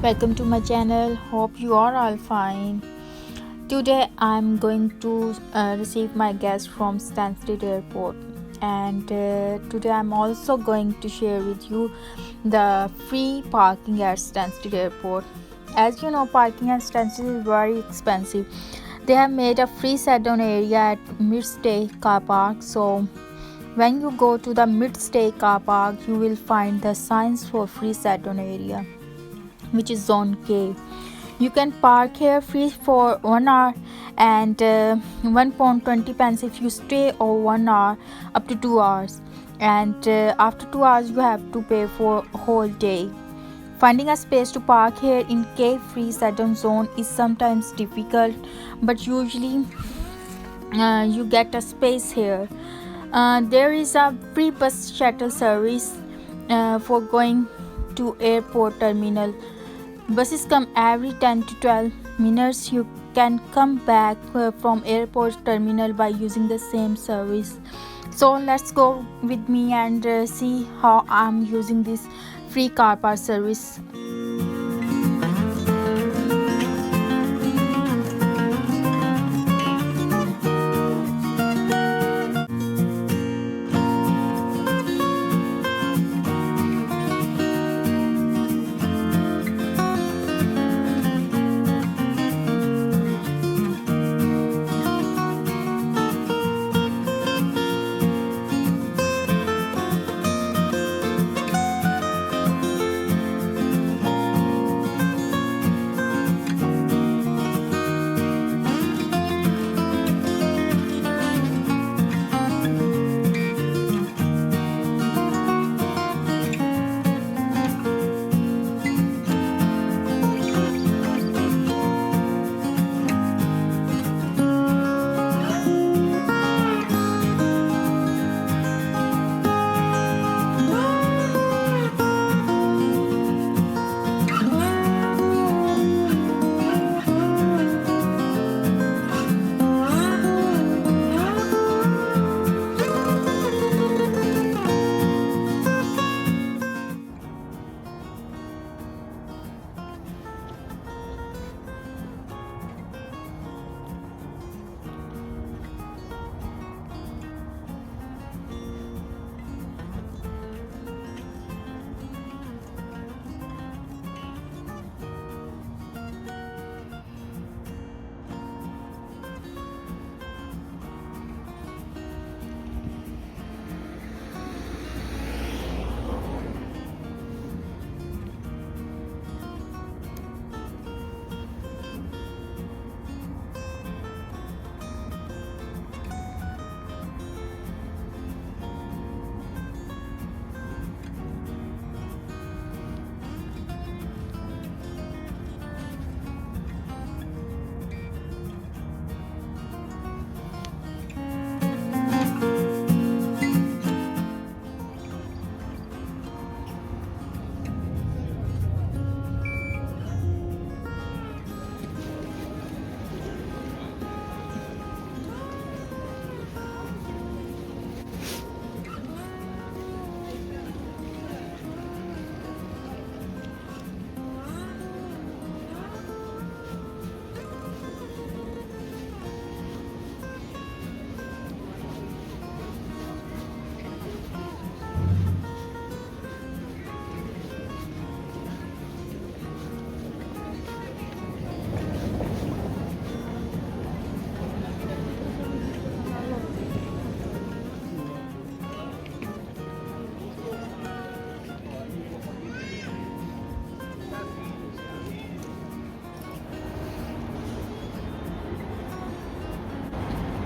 Welcome to my channel. Hope you are all fine. Today I'm going to receive my guest from Stansted Airport, and today I'm also going to share with you the free parking at Stansted Airport. As you know, parking at Stansted is very expensive. They have made a free set-down area at mid-stay car park. So when you go to the mid-stay car park, you will find the signs for free set-down area, which is zone K. You can park here free for 1 hour and £1.20 if you stay over 1 hour up to 2 hours. And after 2 hours, you have to pay for a whole day. Finding a space to park here in K free set-down zone is sometimes difficult, but usually you get a space here. There is a free bus shuttle service for going to airport terminal. Buses come every 10 to 12 minutes. You can come back from airport terminal by using the same service. So let's go with me and see how I'm using this free car park service.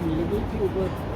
Available to Uber.